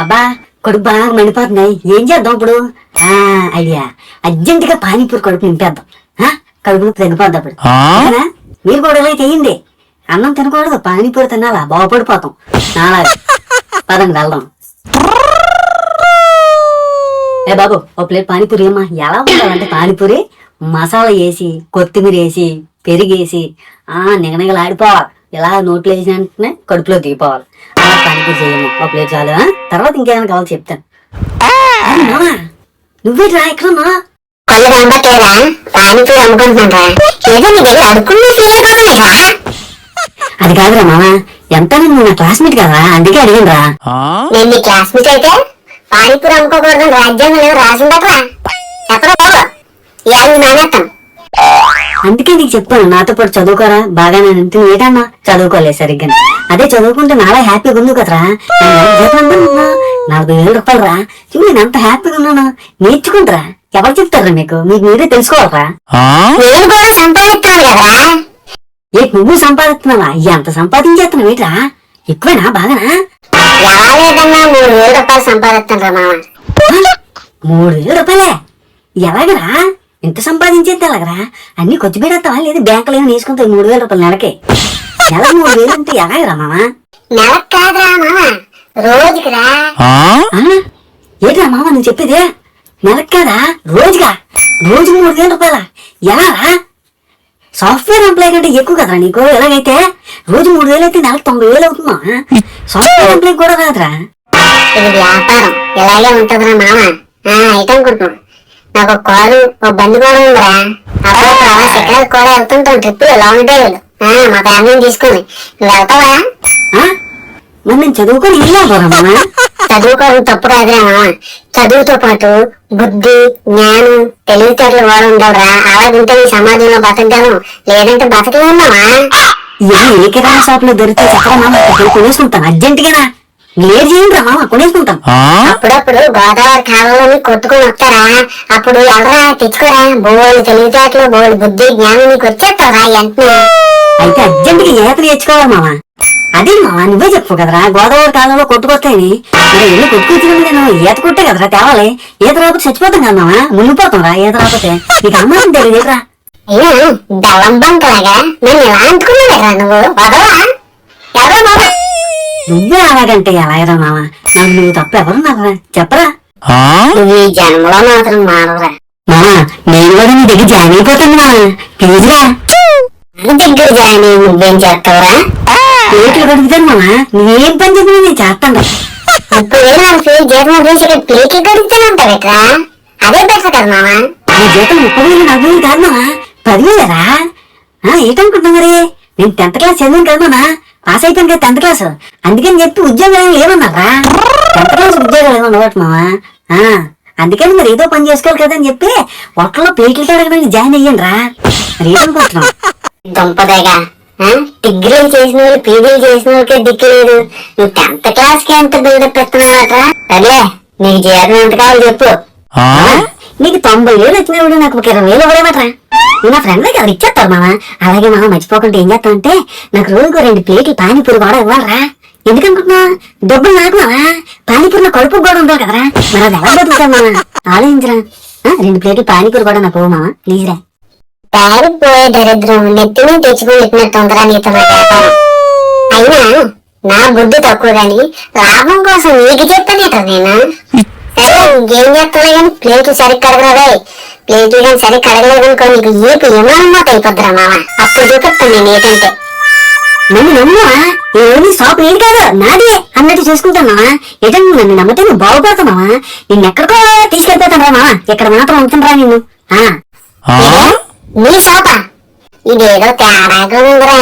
అబ్బా కడుపు బాగా మండిపోతున్నాయి, ఏం చేద్దాం ఇప్పుడు? ఐడియా, అర్జెంట్ గా పానీపూరి కడుపు నింపేద్దాం. కడుపు తగ్గిపోద్ది అప్పుడు. మీరు కూడా ఇలా చేయండి. అన్నం తినకూడదు, పానీపూరి తినాలా, బాగుపడిపోతాం. నాలాగా పదండి వెళ్దాం. ఏ బాబు, ఓ ప్లేట్ పానీపూరి అమ్మా. ఎలా ఉండాలంటే పానీపూరి మసాలా వేసి, కొత్తిమీర వేసి, పెరిగేసి నిగనిగలాడిపోవాలి. ఇలా నోట్లో వేసిన వెంటనే కడుపులో దిగిపోవాలి. అలా పానీపూరి చేయమ్మా. ఓ ప్లేట్ చాలు. తర్వాత ఇంకేమైనా కావాలి చెప్తాను. నువ్వే రా, ఎక్కడమ్మా? అది కాదురా మామ, ఎంత నువ్వు నా క్లాస్మేట్ కదా, అందుకే అడిగిన రా. నేను నీ క్లాస్మేట్ అయితే పానీపూరి అమ్ముకోకూడదు రాజ్యాంగం రాసిందట్రా. చెప్పరా మానేస్తాను. అందుకే నీకు చెప్పాను, నాతో పాటు చదువుకోరా. బాగా నేను ఏదన్నా చదువుకోలేదు సరిగ్గా. అదే చదువుకుంటే నాలా హ్యాపీగా ఉంది కదరా. 40,000 రూపాయలు రా. చూడు నేను అంత హ్యాపీగా ఉన్నాను. నేర్చుకుంటారా, ఎవరు చెప్తారా మీకు? మీకు మీరే తెలుసుకోవాలరా. నేను కూడా సంపాదిస్తాను కదరా. నువ్వు సంపాదిస్తున్నావా? ఎంత సంపాదించేస్తున్నావు ఏంట్రా? ఎక్కువేనా? బాగానా? ఎలా లేదన్నా 3,000 రూపాయలు సంపాదిస్తాను రా మామ. 3,000 రూపాయలే? ఎలాగరా ఇంత సంపాదించేది? ఎలాగరా? అన్ని ఖర్చు పెడతావా లేదా బ్యాంకులో ఏమైనా వేసుకుంటావు? 3,000 రూపాయలు నెలకి? నెల 3,000 అంటే ఎలాగరా మామ? నెలకు కాదురా మామ, రోజుకిరా. ఏంట్రా మామ నువ్వు చెప్పేదే? నెలకు కాదా, రోజుగా? రోజు 3,000 రూపాయల? ఎలారా? సాఫ్ట్వేర్ ఎంప్లాయ్ కంటే ఎక్కువ కదరా నీకు. ఎలాగైతే రోజు 3,000 అయితే నెలకు 90,000 అవుతుందా? సాఫ్ట్వేర్ ఎంప్లాయ్ కూడా రాదురా. ఇది వ్యాపారం ఇలాగే ఉంటదిరా మామ. అయితే అనుకుంటున్నాం, నాకు ఒక కారు, ఒక బండి కూడా ఉందిరా. అప్పుడు అలా సెకండ్ కూడా వెళ్తుంటాం ట్రిప్పులు, లాంగ్ డ్రైవ్లు. మా ఫ్యామిలీని తీసుకుని నువ్వు వెళ్తావా? మరి నేను చదువుకొని వెళ్ళాను. చదువుకోవడం తప్పు కాదురా మామ. చదువుతో పాటు బుద్ధి, జ్ఞానం, తెలివితేటలు కూడా ఉండవురా. అలాగుంటే ఈ సమాజంలో బతకగలం, లేదంటే బతకలేమా? ఏ కిరాణా షాప్ లో దొరికితే చెప్పరా మామ, కొనేసుకుంటాను అర్జెంట్ గానా. లేట్ చేయండి మామ, కొనేసుకుంటాం. అప్పుడప్పుడు గోదావరి కాలంలోని కొట్టుకుని వస్తారా, అప్పుడు ఎవరా తెచ్చుకోరా. బోళ్ళు తెలివితేటలు, బోళ్ళు బుద్ధి, జ్ఞానం నీకు వచ్చేస్తారా వెంటనే. అయితే అర్జెంట్ గా ఈత నేర్చుకోవాలి మామ. అదే మామ, నువ్వే చెప్పు కదరా గోదావరి కాలంలో కొట్టుకొస్తాయని. మరి ఎన్ని కొట్టుకొచ్చినప్పుడు నేను ఈత కొట్టే కదరా తేవాలి. ఈత రాకపోతే చచ్చిపోతాం కదా మామ, మునిగిపోతాం రా ఈత రాకపోతే. నీకు అమ్మాయి తెలియదురా. అయ్యో దళం బంకలాగా నన్ను ఎలా అంటుకున్నావురా నువ్వు? వదవా ఎవరో బాబా. నువ్వే అలాగంటే ఎలాగరా మామ? నాకు నువ్వు తప్ప ఎవరున్నారా చెప్పరా. నువ్వు ఈ జన్మలో మాత్రం మానవరా మామ. నేను కూడా నీ దగ్గర జాయిన్ అయిపోతాను మామ, ప్లీజ్ రా. దగ్గర జాయిన్ అయ్యి నువ్వేం చేస్తావురా? ప్లేట్లు కడుగుతాను మామ, నువ్వేం పని చెప్పినా నేను చేస్తాను. ఇప్పుడు నాకు జీతం చూసి ఇక్కడ ప్లేట్లు కడుగుతానంటావేట్రా? అదే బెటర్ కదా మామ. నా జీతం 30,000 40,000 కాదు మామ, 10,000రా. ఏంటనుకుంటున్నా మరి? నేను 10th క్లాస్ చదివాను కదా మామ, పాస్ అయిపోయాను కదా 10th క్లాస్. అందుకని చెప్పి ఉద్యోగాలు ఏమన్నారా? 10th క్లాస్ ఉద్యోగాలు ఏమన్నా ఒకటి మామ. అందుకని మరి ఏదో పని చేసుకోవాలి కదా అని చెప్పి ఒక్కలో ప్లేట్లు కడగడానికి జాయిన్ అయ్యాను రా. మరి ఏమనుకుంటున్నావు? దుంపదేగా, డిగ్రీలు చేసిన వాళ్ళు, పీజీలు చేసిన వాళ్ళకే దిక్కు లేదు. నువ్వు 10th క్లాస్ కి ఎంత బిల్డప్ ఇస్తున్నావట్రా? అదే నీకు జీతం ఎంత కావాలి చెప్పు. నీకు 90,000 వచ్చినప్పుడు నాకు ఒక 20,000 ఇవ్వడేమట్రా? నువ్వు నా ఫ్రెండ్ దగ్గర ఇచ్చేస్తావు మామ. అలాగే మామ మర్చిపోకుండా ఏం చేస్తావంటే నాకు రోజుకు 2 ప్లేట్లు పానీపూరి కూడా ఇవ్వాలరా. ఎందుకనుకుంటున్నా? డబ్బులు నాకు మామ, పానీపూరిలో కడుపు కూడా ఉండాలి కదరా. మరి అది ఎలా బతుకుతావు మామ? ఆలోచించరా. 2 ప్లేట్లు పానీపూరి కూడా నాకు మామ, ప్లీజ్ రా. పారిపోయే దరిద్రం నెత్తిని తెచ్చుకుని పెట్టినట్టుందిరా నీతో నా వ్యాపారం. అయినా నా బుద్ధి తక్కువ గాని లాభం కోసం నీకు చెప్పనేట్రా నేను. సరే ఇంకేం చేస్తున్నా గాని ప్లేట్లు సరిగ్గా కడగరావే. ప్లేట్లు కానీ సరిగ్గా కడగలేదనుకో నీకు ఏపీ ఏమన్నా అయిపోద్దురా మామ. అప్పుడు చూపిస్తాను నేను ఏంటంటే. నన్ను నమ్మా, ఏమి షాప్ ఏది కాదు నాదే అన్నట్టు చూసుకుంటానా? ఏటన్నా నన్ను నమ్మితే నువ్వు బాగుపడతావా? నిన్నెక్కడికో తీసుకెళ్ళిపోతాను రా మామ, ఇక్కడ మాత్రం ఉంటుందిరా నిన్ను. నీ షాపా? ఇదేదో తేడాగా ఉందిరా.